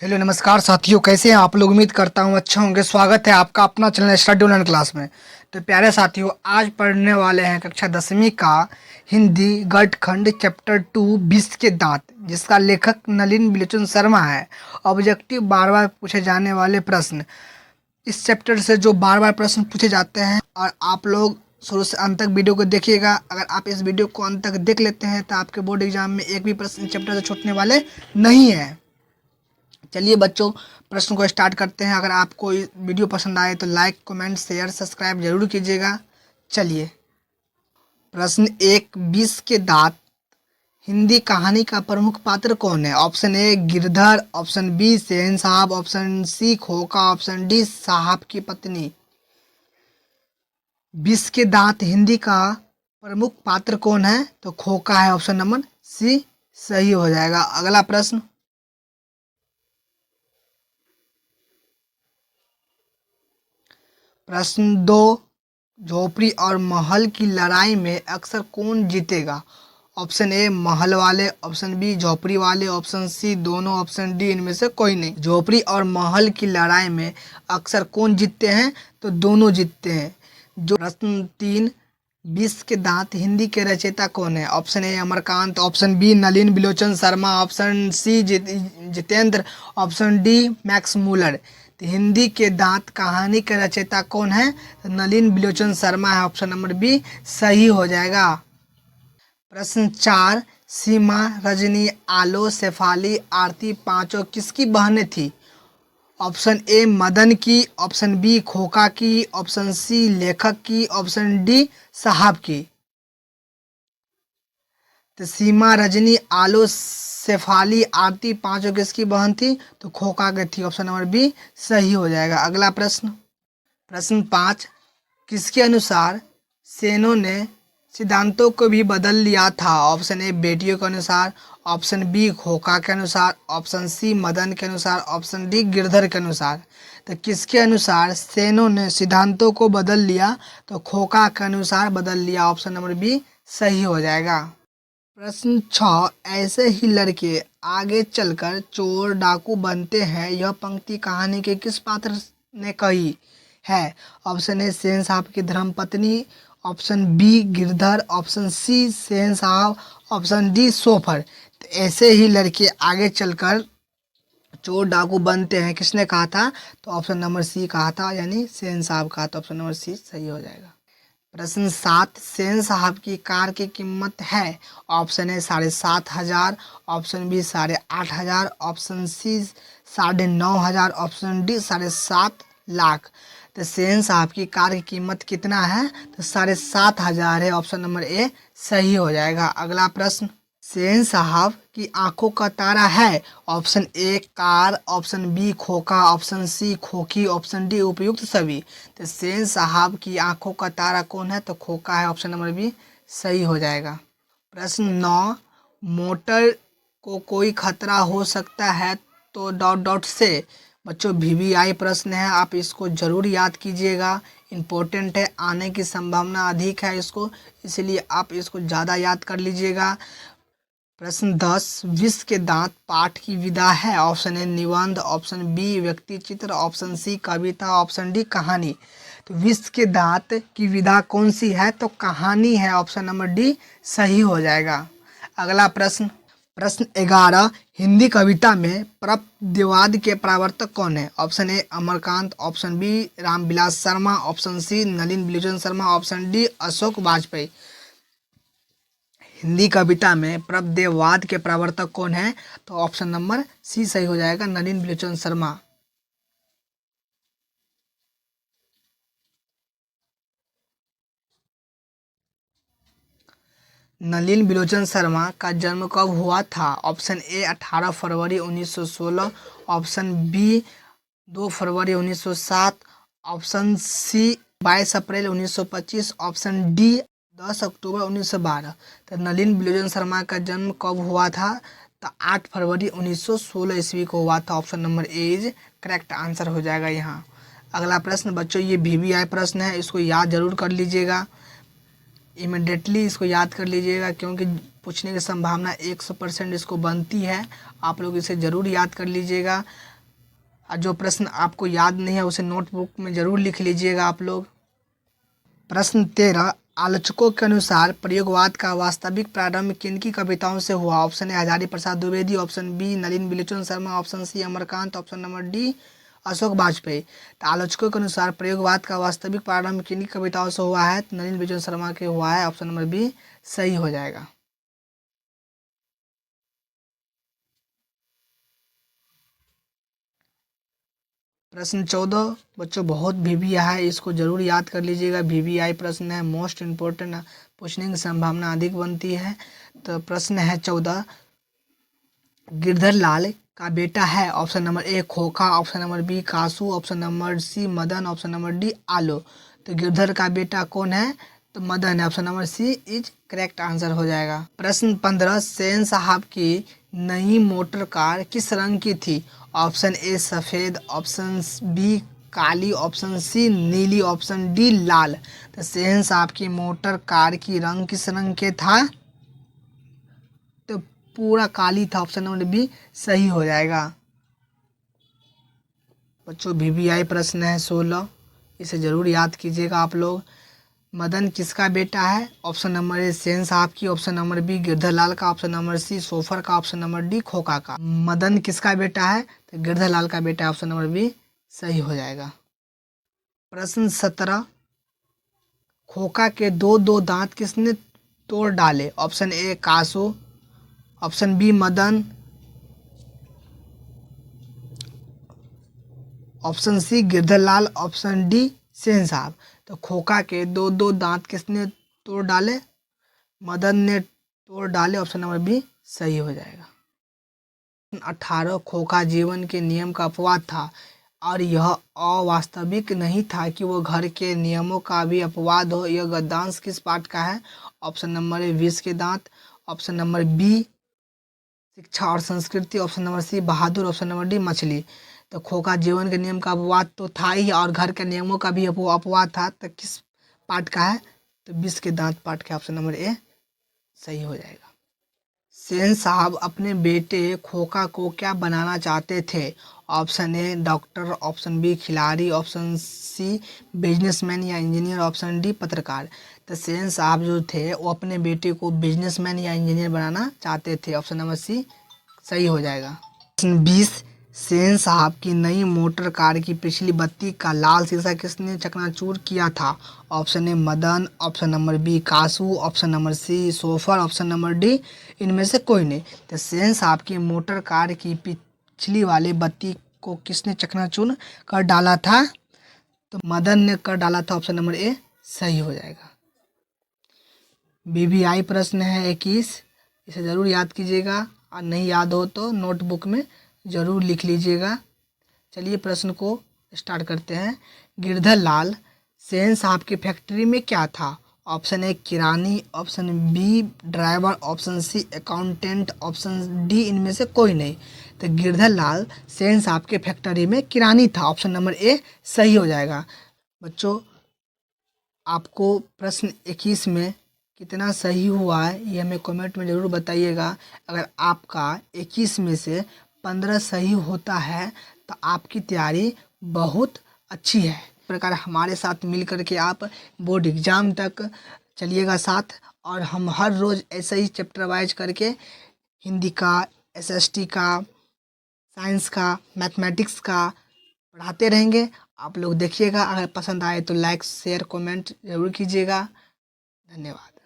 Hello नमस्कार साथियों, कैसे हैं आप लोग। उम्मीद करता हूँ अच्छे होंगे। स्वागत है आपका अपना चैनल स्टडी ऑनलाइन क्लास में। तो प्यारे साथियों, आज पढ़ने वाले हैं कक्षा 10वीं का हिंदी गढ़ खंड चैप्टर 2 विष के दांत, जिसका लेखक नलिन बिलोचन शर्मा है। ऑब्जेक्टिव बार बार पूछे जाने वाले प्रश्न, इस चैप्टर से जो बार बार प्रश्न पूछे जाते हैं, और आप लोग शुरू से अंत तक वीडियो को देखिएगा। अगर आप इस वीडियो को अंत तक देख लेते हैं तो आपके बोर्ड एग्जाम में एक भी प्रश्न चैप्टर से छूटने वाले नहीं है। चलिए बच्चों, प्रश्न को स्टार्ट करते हैं। अगर आपको ये वीडियो पसंद आए तो लाइक कमेंट शेयर सब्सक्राइब जरूर कीजिएगा। चलिए, प्रश्न एक, विष के दांत हिंदी कहानी का प्रमुख पात्र कौन है। Option A Girdhar, option B Sen साहब, option C Khoka, option D साहब की पत्नी। विष के दांत हिंदी का प्रमुख पात्र कौन है, तो खोका है। ऑप्शन नंबर सी सही हो जाएगा। अगला प्रश्न, प्रश्न दो, झोपड़ी और महल की लड़ाई में अक्सर कौन जीतेगा। ऑप्शन ए महल वाले, ऑप्शन बी झोपड़ी वाले, ऑप्शन सी दोनों, ऑप्शन डी इनमें से कोई नहीं। झोपड़ी और महल की लड़ाई में अक्सर कौन जीतते हैं, तो दोनों जीतते हैं। जो प्रश्न तीन, विष के दांत हिंदी के रचयिता कौन है। Option A Amarkant, option B Nalin Bilochan Sharma, option C Jitendra, option D Max Muller. तो हिंदी के दांत कहानी के रचयिता कौन है, तो नलिन बिलोचन शर्मा है। ऑप्शन नंबर बी सही हो जाएगा। प्रश्न चार, सीमा, रजनी, आलो, शेफाली, आरती पांचों किसकी बहनें थी। ऑप्शन ए मदन की, ऑप्शन बी खोका की, ऑप्शन सी लेखक की, ऑप्शन डी साहब की। तो सीमा, रजनी, आलो, शेफाली, आरती पांचों किसकी बहन थी, तो खोका की थी। ऑप्शन नंबर बी सही हो जाएगा। अगला प्रश्न, प्रश्न पाँच, किसके अनुसार सेनों ने सिद्धांतों को भी बदल लिया था। ऑप्शन ए बेटियों के अनुसार, ऑप्शन बी खोका के अनुसार, ऑप्शन सी मदन के अनुसार, ऑप्शन डी गिरधर के अनुसार। तो किसके अनुसार सेनों ने सिद्धांतों को बदल लिया, तो खोका के अनुसार बदल लिया। ऑप्शन नंबर बी सही हो जाएगा। प्रश्न 6, ऐसे ही लड़के आगे चलकर चोर डाकू बनते हैं, यह पंक्ति कहानी के किस पात्र ने कही है। ऑप्शन ए सेन साहब की धर्मपत्नी, option B Girdhar, option C Sen साहब, ऑप्शन डी सोफर। तो ऐसे ही लड़के आगे चलकर चोर डाकू बनते हैं, किसने कहा था, तो ऑप्शन नंबर सी कहा था, यानी सेन साहब कहा। तो ऑप्शन नंबर सी सही हो जाएगा। प्रश्न सात, सेन साहब की कार की कीमत है। Option A 7,500, option B 8,500, option C 9,500, option D 7.5 lakh. तो सेन साहब की कार की कीमत कितना है, तो 7,500 है। ऑप्शन नंबर ए सही हो जाएगा। अगला प्रश्न, सेन साहब की आंखों का तारा है। Option A car, option B खोका, ऑप्शन सी खोखी, ऑप्शन डी उपयुक्त सभी। तो सेन साहब की आंखों का तारा कौन है, तो खोका है। ऑप्शन नंबर बी सही हो जाएगा। प्रश्न 9, मोटर को कोई खतरा हो सकता है तो डॉट डॉट से। बच्चों वीवीआई प्रश्न है, आप इसको जरूर याद कीजिएगा। इम्पोर्टेंट है, आने की संभावना अधिक है इसको, इसलिए आप इसको ज़्यादा याद कर लीजिएगा। प्रश्न 10, विष के दांत पाठ की विधा है। ऑप्शन ए निबंध, ऑप्शन बी व्यक्ति चित्र, ऑप्शन सी कविता, ऑप्शन डी कहानी। तो विष के दांत की विधा कौन सी है, तो कहानी है। ऑप्शन नंबर डी सही हो जाएगा। अगला प्रश्न, प्रश्न 11, हिंदी कविता में प्रपद्यवाद के प्रवर्तक कौन है। Option A Amarkant, option B Ramvilas Sharma, option C Nalin Bilochan Sharma, option D Ashok Vajpeyi. Hindi कविता में प्रपद्यवाद के प्रवर्तक कौन है, तो ऑप्शन नंबर सी सही हो जाएगा, नलिन बिलोचन शर्मा। नलिन बिलोचन शर्मा का जन्म कब हुआ था। ऑप्शन ए 18 फरवरी 1916, ऑप्शन बी 2 फरवरी 1907, option C 22 April 1925, option D 10 October 1912। तो नलिन बिलोचन शर्मा का जन्म कब हुआ था, तो 8 फरवरी 1916 ईस्वी को हुआ था। Option number A is correct answer हो जाएगा यहाँ। अगला प्रश्न बच्चों, ये वीवीआई प्रश्न है, इसको याद जरूर कर लीजिएगा। इमिडिएटली इसको याद कर लीजिएगा, क्योंकि पूछने की संभावना 100% इसको बनती है। आप लोग इसे ज़रूर याद कर लीजिएगा। और जो प्रश्न आपको याद नहीं है उसे नोटबुक में ज़रूर लिख लीजिएगा आप लोग। प्रश्न 13, आलोचकों के अनुसार प्रयोगवाद का वास्तविक प्रारंभ किनकी कविताओं से हुआ? Option A Hazari Prasad Dwivedi, option B Nalin Bilochan Sharma, option C Amarkant, option number D Ashok Vajpeyi. तो आलोचकों के अनुसार प्रयोगवाद का वास्तविक प्रारंभ किनकी कविताओं से हुआ है? तो नलिन बिलोचन शर्मा के हुआ है। ऑप्शन नंबर बी सही हो जाएगा। प्रश्न 14 बच्चों बहुत वीवीआई है, इसको जरूर याद कर लीजिएगा। वीवीआई प्रश्न है, मोस्ट इम्पोर्टेंट, पूछने की संभावना अधिक बनती है। तो प्रश्न है 14, गिरधर लाल का बेटा है? ऑप्शन नंबर ए खोखा, option number B kasu, option number C Madan, option number D आलो। तो गिरधर का बेटा कौन है? तो मदन है। Option number C is correct answer हो जाएगा। प्रश्न 15, सेन साहब की नई मोटर कार किस रंग की थी? ऑप्शन ए सफ़ेद, ऑप्शन बी काली, ऑप्शन सी नीली, ऑप्शन डी लाल। तो सेन साहब की मोटर कार की रंग किस रंग के था? तो पूरा काली था। ऑप्शन नंबर बी सही हो जाएगा। बच्चों वीवीआई प्रश्न है 16, इसे ज़रूर याद कीजिएगा आप लोग। मदन किसका बेटा है? ऑप्शन नंबर ए सेन साहब की, ऑप्शन नंबर बी गिरधर लाल का, ऑप्शन नंबर सी सोफर का, ऑप्शन नंबर डी खोखा का। मदन किसका बेटा है? तो गिरधर लाल का बेटा है। ऑप्शन नंबर बी सही हो जाएगा। प्रश्न 17, खोखा के दो दो दांत किसने तोड़ डाले? Option A Kasu, option B Madan, option C Girdhar Lal, option D Sen Sahab. तो खोखा के दो दो दांत किसने तोड़ डाले? मदन ने तोड़ डाले। ऑप्शन नंबर बी सही हो जाएगा। 18, खोखा जीवन के नियम का अपवाद था और यह अवास्तविक नहीं था कि वो घर के नियमों का भी अपवाद हो। यह गद्यांश किस पाठ का है? ऑप्शन नंबर ए विष के दांत, ऑप्शन नंबर बी शिक्षा और संस्कृति, ऑप्शन नंबर सी बहादुर, ऑप्शन नंबर डी मछली। तो खोखा जीवन के नियम का अपवाद तो था ही और घर के नियमों का भी अपवाद था। तो किस पाठ का है? तो विष के दांत पाठ का। ऑप्शन नंबर ए सही हो जाएगा। सेन साहब अपने बेटे खोखा को क्या बनाना चाहते थे? Option A doctor, option B खिलाड़ी, ऑप्शन सी बिजनेसमैन या इंजीनियर, ऑप्शन डी पत्रकार। तो सेन साहब जो थे वो अपने बेटे को बिजनेसमैन या इंजीनियर बनाना चाहते थे। ऑप्शन नंबर सी सही हो जाएगा। प्रश्न 20, सेन साहब की नई मोटर कार की पिछली बत्ती का लाल शीशा किसने चकनाचूर किया था? Option A Madan, option number B kasu, option number C chauffeur, option number D इनमें से कोई नहीं। तो सेन साहब की मोटर कार की पिछली वाली बत्ती को किसने चकनाचूर कर डाला था? तो मदन ने कर डाला था। ऑप्शन नंबर ए सही हो जाएगा। वीवीआई प्रश्न है 21, इसे ज़रूर याद कीजिएगा और नहीं याद हो तो नोटबुक में ज़रूर लिख लीजिएगा। चलिए प्रश्न को स्टार्ट करते हैं। गिरधर लाल सेन साहब की फैक्ट्री में क्या था? ऑप्शन ए किरानी, option B driver, option C accountant, option D इनमें से कोई नहीं। तो गिरधर लाल सेन साहब के फैक्ट्री में किरानी था। ऑप्शन नंबर ए सही हो जाएगा। बच्चों आपको प्रश्न 21 में कितना सही हुआ है ये हमें कमेंट में ज़रूर बताइएगा। अगर आपका 21 में से 15 सही होता है तो आपकी तैयारी बहुत अच्छी है। इस प्रकार हमारे साथ मिल कर के आप बोर्ड एग्ज़ाम तक चलिएगा साथ, और हम हर रोज़ ऐसे ही चैप्टर वाइज करके हिंदी का, एसएसटी का, साइंस का, मैथमेटिक्स का पढ़ाते रहेंगे। आप लोग देखिएगा। अगर पसंद आए तो लाइक शेयर कमेंट ज़रूर कीजिएगा। धन्यवाद।